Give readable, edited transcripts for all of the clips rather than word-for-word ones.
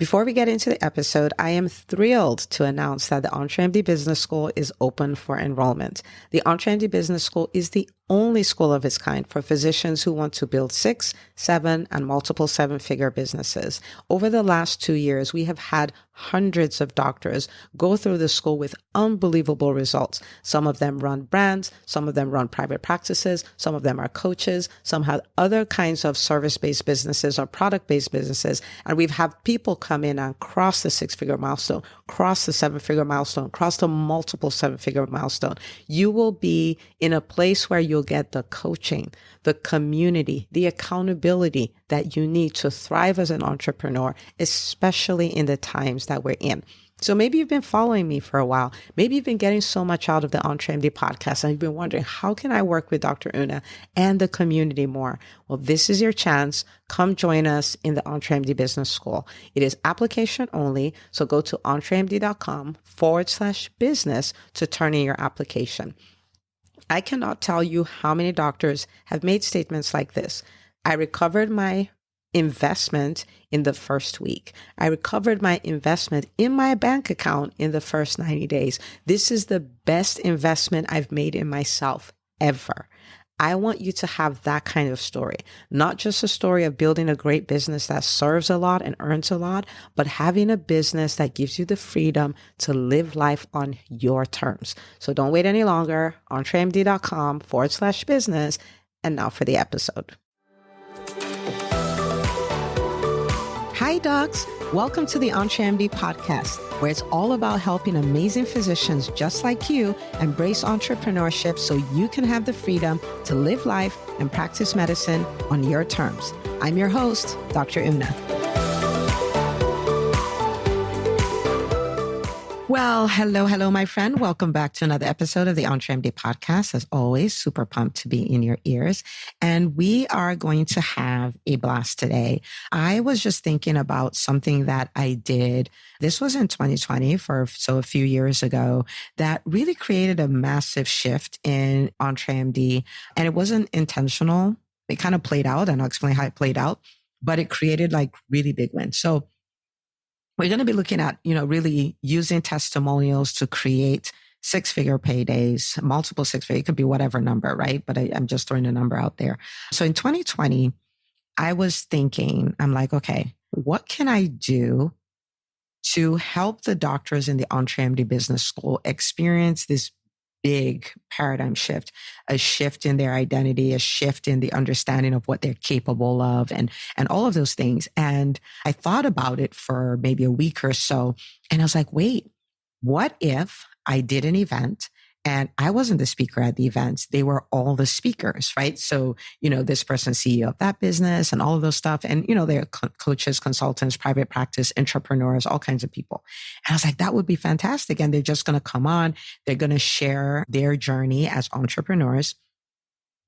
Before we get into the episode, I am thrilled to announce that the EntreMD Business School is open for enrollment. The EntreMD Business School is the only school of its kind for physicians who want to build 6, 7, and multiple 7-figure businesses. Over the last 2 years, we have had hundreds of doctors go through the school with unbelievable results. Some of them run brands, some of them run private practices, some of them are coaches, some have other kinds of service-based businesses or product-based businesses. And we've had people come in and cross the 6-figure milestone, cross the 7-figure milestone, cross the multiple 7-figure milestone. You will be in a place where you'll get the coaching, the community, the accountability that you need to thrive as an entrepreneur, especially in the times that we're in. So maybe you've been following me for a while. Maybe you've been getting so much out of the EntreMD podcast and you've been wondering, how can I work with Dr. Una and the community more? Well, this is your chance. Come join us in the EntreMD Business School. It is application only. So go to entremd.com/business to turn in your application. I cannot tell you how many doctors have made statements like this. I recovered my investment in the first week. I recovered my investment in my bank account in the first 90 days. This is the best investment I've made in myself ever. I want you to have that kind of story, not just a story of building a great business that serves a lot and earns a lot, but having a business that gives you the freedom to live life on your terms. So don't wait any longer. entremd.com/business. And now for the episode. Hi, docs. Welcome to the EntreMD podcast, where it's all about helping amazing physicians just like you embrace entrepreneurship so you can have the freedom to live life and practice medicine on your terms. I'm your host, Dr. Una. Well, hello, my friend. Welcome back to another episode of the EntreMD podcast. As always, super pumped to be in your ears. And we are going to have a blast today. I was just thinking about something that I did. This was in 2020, a few years ago, that really created a massive shift in EntreMD. And it wasn't intentional. It kind of played out, and I'll explain how it played out, but it created like really big wins. So we're going to be looking at, really using testimonials to create 6-figure paydays, multiple 6-figure. It could be whatever number, right? But I'm just throwing a number out there. So in 2020, I was thinking, I'm like, okay, what can I do to help the doctors in the EntreMD Business School experience this big paradigm shift, a shift in their identity, a shift in the understanding of what they're capable of, and all of those things. And I thought about it for maybe a week or so. And I was like, wait, what if I did an event and I wasn't the speaker at the event? They were all the speakers, right? So, this person, CEO of that business and all of those stuff. And, they're coaches, consultants, private practice, entrepreneurs, all kinds of people. And I was like, that would be fantastic. And they're just going to come on. They're going to share their journey as entrepreneurs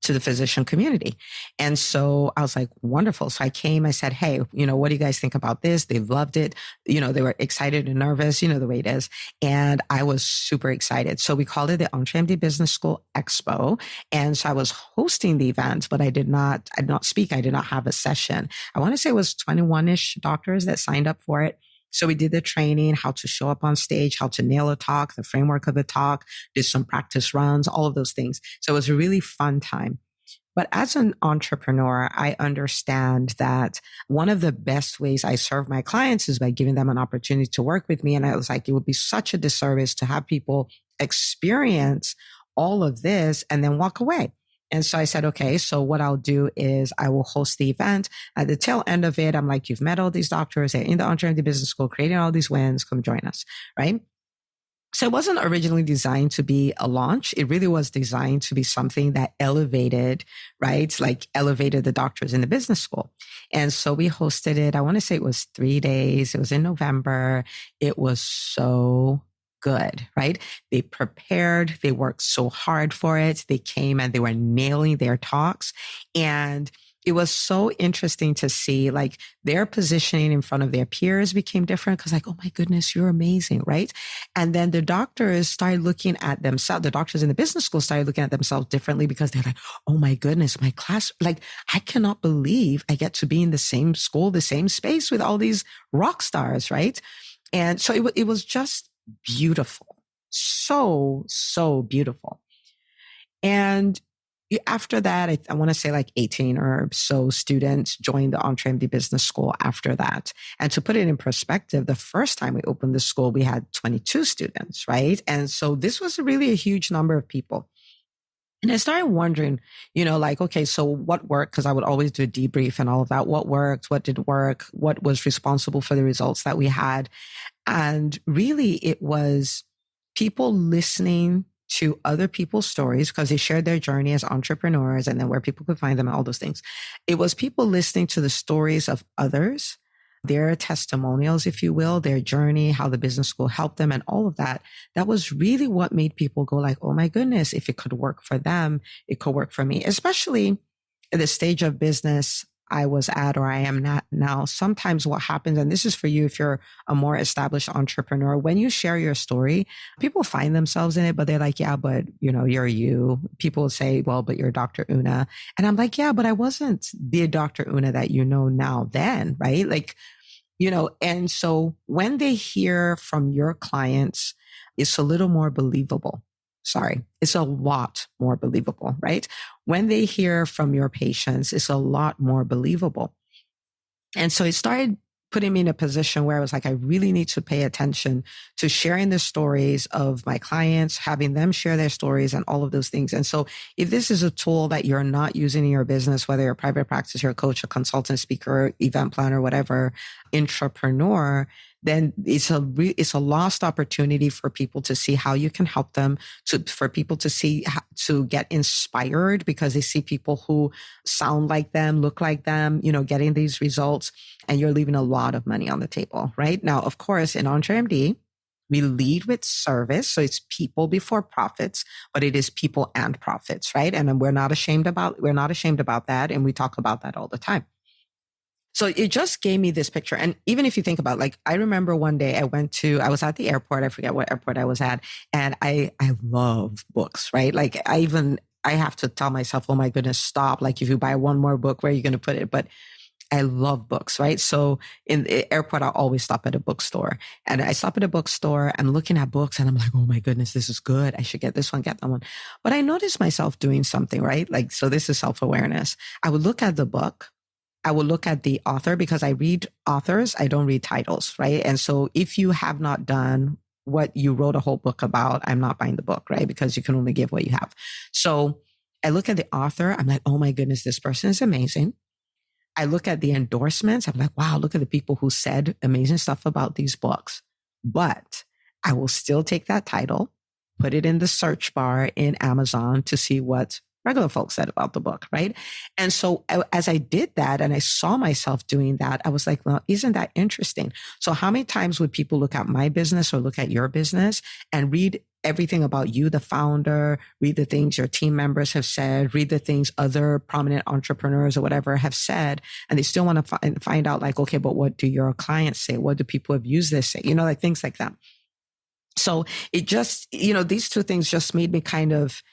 to the physician community. And so I was like, wonderful. So I came, I said, hey, what do you guys think about this? They loved it. They were excited and nervous, the way it is. And I was super excited. So we called it the EntreMD Business School Expo. And so I was hosting the event, but I did not speak. I did not have a session. I want to say it was 21-ish doctors that signed up for it. So we did the training, how to show up on stage, how to nail a talk, the framework of the talk, did some practice runs, all of those things. So it was a really fun time. But as an entrepreneur, I understand that one of the best ways I serve my clients is by giving them an opportunity to work with me. And I was like, it would be such a disservice to have people experience all of this and then walk away. And so I said, okay, so what I'll do is I will host the event. At the tail end of it, I'm like, you've met all these doctors. They're in the EntreMD Business School, creating all these wins. Come join us, right? So it wasn't originally designed to be a launch. It really was designed to be something that elevated, right? Like elevated the doctors in the business school. And so we hosted it. I want to say it was 3 days. It was in November. It was so good, right? They prepared, they worked so hard for it. They came and they were nailing their talks. And it was so interesting to see like their positioning in front of their peers became different because like, oh my goodness, you're amazing, right? And then the doctors started looking at themselves, the doctors in the business school started looking at themselves differently because they're like, oh my goodness, my class, like I cannot believe I get to be in the same school, the same space with all these rock stars, right? And so it was just beautiful. So beautiful. And after that, I want to say like 18 or so students joined the EntreMD Business School after that. And to put it in perspective, the first time we opened the school, we had 22 students, right? And so this was really a huge number of people. And I started wondering, like, okay, so what worked? Because I would always do a debrief and all of that. What worked? What didn't work? What was responsible for the results that we had? And really, it was people listening to other people's stories because they shared their journey as entrepreneurs and then where people could find them and all those things. It was people listening to the stories of others, their testimonials, if you will, their journey, how the business school helped them and all of that. That was really what made people go like, oh my goodness, if it could work for them, it could work for me, especially at the stage of business I was at or I am not now. Sometimes what happens, and this is for you if you're a more established entrepreneur, when you share your story, people find themselves in it, but they're like, yeah, but you're you. People say, well, but you're Dr. Una. And I'm like, yeah, but I wasn't the Dr. Una that you know now then, right? Like, and so when they hear from your clients, it's a little more believable. Sorry, it's a lot more believable, right? When they hear from your patients, it's a lot more believable. And so it started putting me in a position where I was like, I really need to pay attention to sharing the stories of my clients, having them share their stories and all of those things. And so if this is a tool that you're not using in your business, whether you're a private practice, you're a coach, a consultant, speaker, event planner, whatever, entrepreneur, then it's a lost opportunity for people to see how you can help them, for people to see to get inspired because they see people who sound like them, look like them, getting these results, and you're leaving a lot of money on the table, right? Now, of course, in EntreMD, we lead with service. So it's people before profits, but it is people and profits, right? And we're not ashamed about that. And we talk about that all the time. So it just gave me this picture. And even if you think about, like, I remember one day I was at the airport. I forget what airport I was at. And I love books, right? Like I have to tell myself, oh my goodness, stop. Like if you buy one more book, where are you going to put it? But I love books, right? So in the airport, I'll always stop at a bookstore. And I stop at a bookstore, I'm looking at books and I'm like, oh my goodness, this is good. I should get this one, get that one. But I noticed myself doing something, right? Like, so this is self-awareness. I would look at the book. I will look at the author because I read authors. I don't read titles, right? And so if you have not done what you wrote a whole book about, I'm not buying the book, right? Because you can only give what you have. So I look at the author. I'm like, oh my goodness, this person is amazing. I look at the endorsements. I'm like, wow, look at the people who said amazing stuff about these books. But I will still take that title, put it in the search bar in Amazon to see what regular folks said about the book, right? And so as I did that and I saw myself doing that, I was like, well, isn't that interesting? So how many times would people look at my business or look at your business and read everything about you, the founder, read the things your team members have said, read the things other prominent entrepreneurs or whatever have said, and they still want to find out like, okay, but what do your clients say? What do people who have used this say? Like things like that. So it just, these two things just made me kind of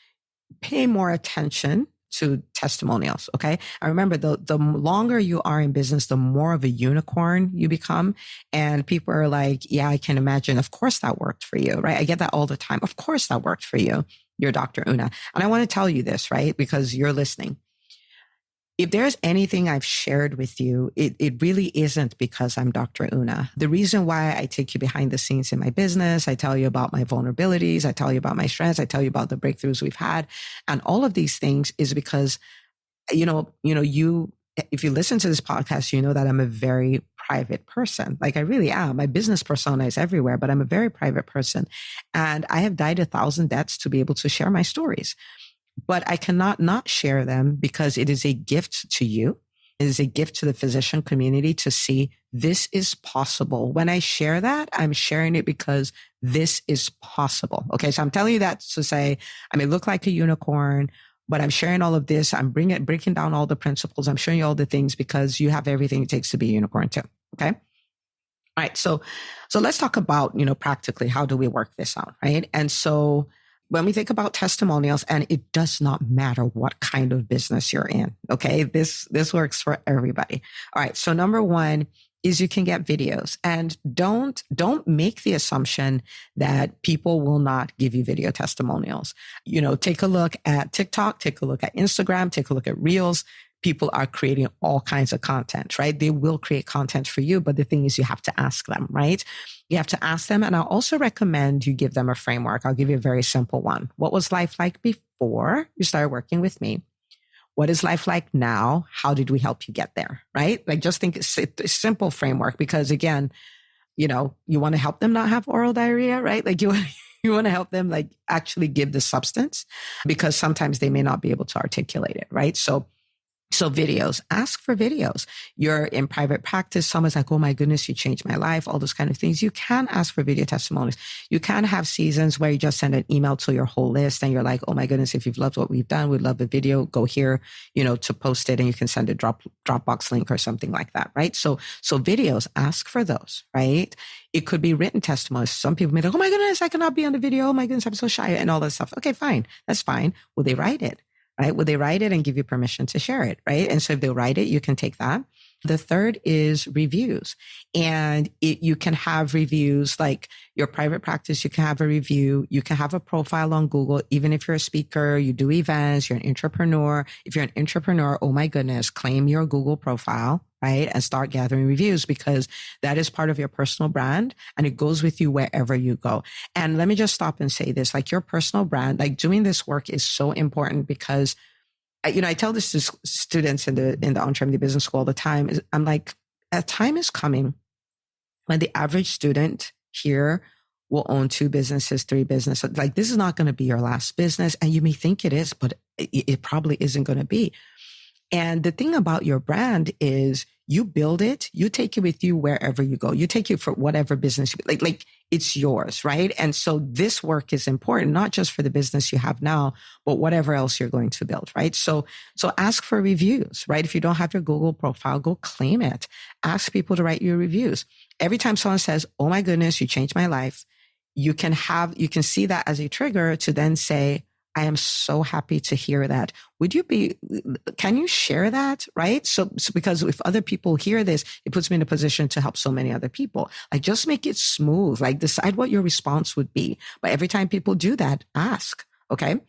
pay more attention to testimonials. Okay. I remember the longer you are in business, the more of a unicorn you become. And people are like, yeah, I can imagine. Of course that worked for you, right? I get that all the time. Of course that worked for you. You're Dr. Una. And I want to tell you this, right? Because you're listening. If there's anything I've shared with you, it really isn't because I'm Dr. Una. The reason why I take you behind the scenes in my business, I tell you about my vulnerabilities, I tell you about my strengths, I tell you about the breakthroughs we've had, and all of these things is because, if you listen to this podcast, you know that I'm a very private person. Like I really am. My business persona is everywhere, but I'm a very private person. And I have died 1,000 deaths to be able to share my stories. But I cannot not share them because it is a gift to you. It is a gift to the physician community to see this is possible. When I share that, I'm sharing it because this is possible. Okay. So I'm telling you that to say, I may look like a unicorn, But I'm sharing all of this. I'm breaking down all the principles. I'm showing you all the things because you have everything it takes to be a unicorn too. Okay. All right. So let's talk about, practically, how do we work this out? Right. And so when we think about testimonials, and it does not matter what kind of business you're in. Okay. This works for everybody. All right. So number one is you can get videos, and don't make the assumption that people will not give you video testimonials. Take a look at TikTok, take a look at Instagram, take a look at Reels. People are creating all kinds of content, right? They will create content for you, but the thing is you have to ask them, right? You have to ask them. And I'll also recommend you give them a framework. I'll give you a very simple one. What was life like before you started working with me? What is life like now? How did we help you get there? Right? Like, just think it's a simple framework, because again, you want to help them not have oral diarrhea, right? Like you want to help them like actually give the substance, because sometimes they may not be able to articulate it, right? So videos, ask for videos. You're in private practice. Someone's like, oh my goodness, you changed my life, all those kind of things. You can ask for video testimonies. You can have seasons where you just send an email to your whole list and you're like, oh my goodness, if you've loved what we've done, we'd love the video, go here, to post it, and you can send a Dropbox link or something like that, right? So videos, ask for those, right? It could be written testimonies. Some people may be like, oh my goodness, I cannot be on the video. Oh my goodness, I'm so shy, and all that stuff. Okay, fine. That's fine. Will they write it? Right? Would they write it and give you permission to share it? Right? And so if they write it, you can take that. The third is reviews. And you can have reviews like your private practice. You can have a review. You can have a profile on Google. Even if you're a speaker, you do events, you're an entrepreneur. If you're an entrepreneur, oh my goodness, claim your Google profile, right? And start gathering reviews, because that is part of your personal brand and it goes with you wherever you go. And let me just stop and say this, like your personal brand, like doing this work is so important, because I tell this to students in the EntreMD Business School all the time. I'm like, a time is coming when the average student here will own 2 businesses, 3 businesses. Like, this is not going to be your last business. And you may think it is, but it probably isn't going to be. And the thing about your brand is you build it, you take it with you wherever you go. You take it for whatever business, like it's yours, right? And so this work is important, not just for the business you have now, but whatever else you're going to build, right? So ask for reviews, right? If you don't have your Google profile, go claim it. Ask people to write you reviews. Every time someone says, oh my goodness, you changed my life, you can see that as a trigger to then say, I am so happy to hear that. Can you share that? Right? So because if other people hear this, it puts me in a position to help so many other people. Like, just make it smooth. Like, decide what your response would be. But every time people do that, ask. Okay.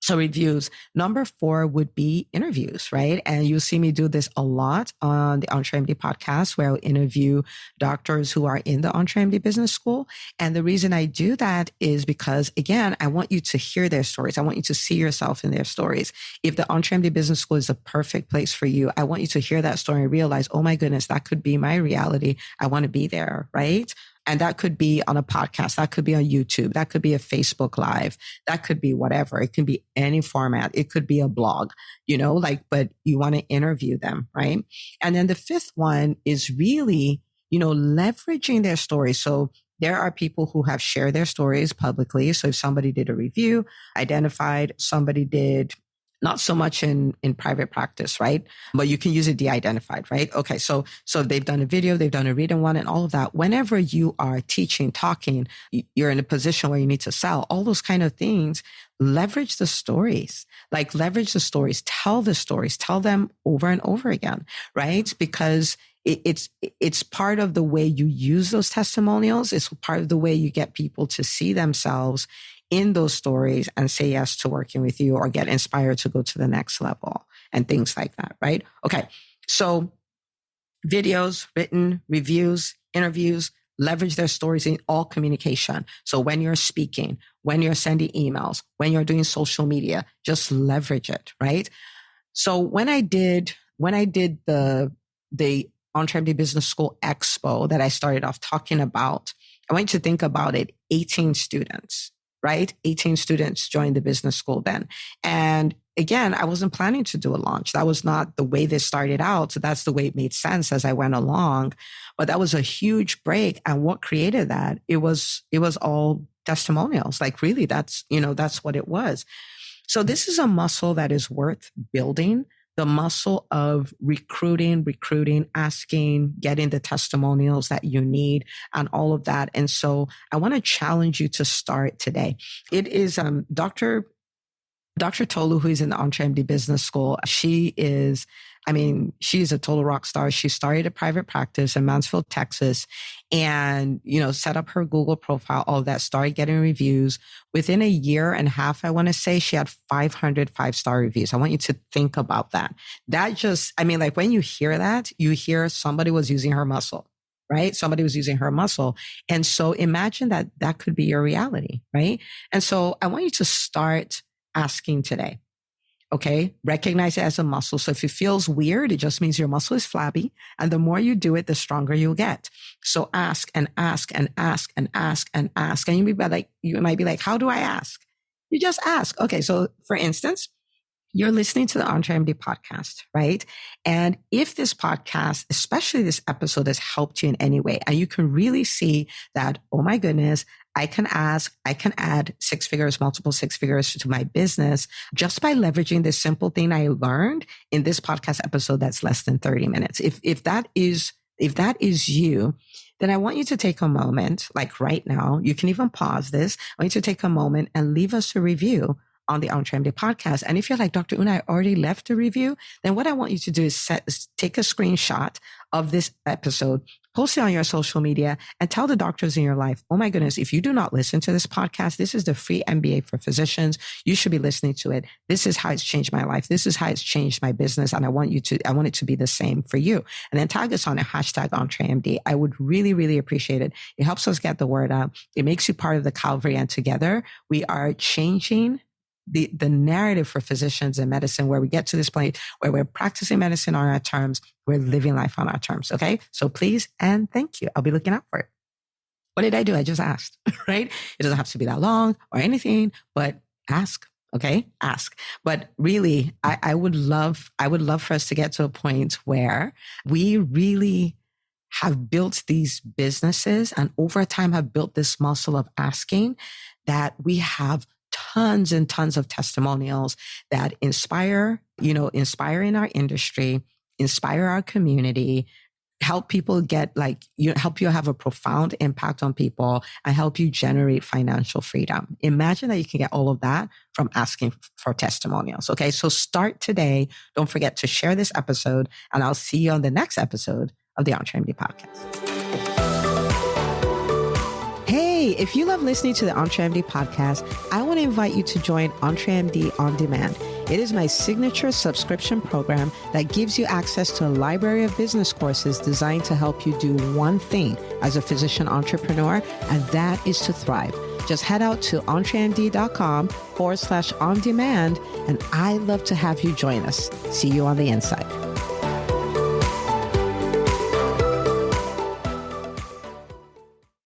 So reviews. Number 4 would be interviews, right? And you'll see me do this a lot on the EntreMD podcast, where I'll interview doctors who are in the EntreMD Business School. And the reason I do that is because, again, I want you to hear their stories. I want you to see yourself in their stories. If the EntreMD Business School is the perfect place for you, I want you to hear that story and realize, oh my goodness, that could be my reality. I want to be there, right? And that could be on a podcast. That could be on YouTube. That could be a Facebook Live. That could be whatever. It can be any format. It could be a blog, but you want to interview them, right? And then the 5th one is really, leveraging their stories. So there are people who have shared their stories publicly. So if somebody did a review, identified, somebody did not so much in private practice, right? But you can use it de-identified, right? Okay. So they've done a video, they've done a written one and all of that. Whenever you are teaching, talking, you're in a position where you need to sell, all those kind of things, leverage the stories, tell the stories, tell them over and over again, right? Because it's part of the way you use those testimonials. It's part of the way you get people to see themselves in those stories and say yes to working with you or get inspired to go to the next level and things like that, right? Okay. So videos, written, reviews, interviews, leverage their stories in all communication. So when you're speaking, when you're sending emails, when you're doing social media, just leverage it, right? So when I did the EntreMD Business School Expo that I started off talking about, I want you to think about it, 18 students. Right? 18 students joined the business school then. And again, I wasn't planning to do a launch. That was not the way this started out. So that's the way it made sense as I went along. But that was a huge break. And what created that? It was all testimonials. Like really, that's what it was. So this is a muscle that is worth building. The muscle of recruiting, asking, getting the testimonials that you need and all of that. And so I want to challenge you to start today. It is Dr. Tolu, who is in the EntreMD Business School. She's a total rock star. She started a private practice in Mansfield, Texas, and, set up her Google profile, all that, started getting reviews. Within a year and a half, I want to say, she had 500 5-star reviews. I want you to think about that. That just, when you hear that, you hear somebody was using her muscle, right? Somebody was using her muscle. And so imagine that could be your reality, right? And so I want you to start asking today. Okay. Recognize it as a muscle. So if it feels weird, it just means your muscle is flabby. And the more you do it, the stronger you'll get. So ask and ask and ask and ask and ask. And you might be like, how do I ask? You just ask. Okay. So for instance, you're listening to the EntreMD podcast, right? And if this podcast, especially this episode, has helped you in any way, and you can really see that, oh my goodness, I can add 6 figures, multiple 6 figures to my business just by leveraging this simple thing I learned in this podcast episode that's less than 30 minutes. If that is you, then I want you to take a moment, like right now, you can even pause this. I want you to take a moment and leave us a review on the EntreMD podcast. And if you're like, Dr. Una, I already left a review, then what I want you to do is take a screenshot of this episode, post it on your social media, and tell the doctors in your life, oh my goodness, if you do not listen to this podcast, this is the free MBA for physicians. You should be listening to it. This is how it's changed my life. This is how it's changed my business. And I want it to be the same for you. And then tag us on a hashtag EntreMD. I would really, really appreciate it. It helps us get the word out. It makes you part of the Calvary. And together we are changing the narrative for physicians in medicine, where we get to this point where we're practicing medicine on our terms, we're living life on our terms. Okay. So please and thank you. I'll be looking out for it. What did I do? I just asked, right? It doesn't have to be that long or anything, but ask. Okay. Ask. But really, I would love for us to get to a point where we really have built these businesses and over time have built this muscle of asking, that we have tons and tons of testimonials that inspire in our industry, inspire our community, help people help you have a profound impact on people, and help you generate financial freedom. Imagine that you can get all of that from asking for testimonials. Okay. So start today. Don't forget to share this episode, and I'll see you on the next episode of the EntreMD podcast. Hey, if you love listening to the EntreMD podcast, I want to invite you to join EntreMD On Demand. It is my signature subscription program that gives you access to a library of business courses designed to help you do one thing as a physician entrepreneur, and that is to thrive. Just head out to entremd.com/on demand, and I'd love to have you join us. See you on the inside.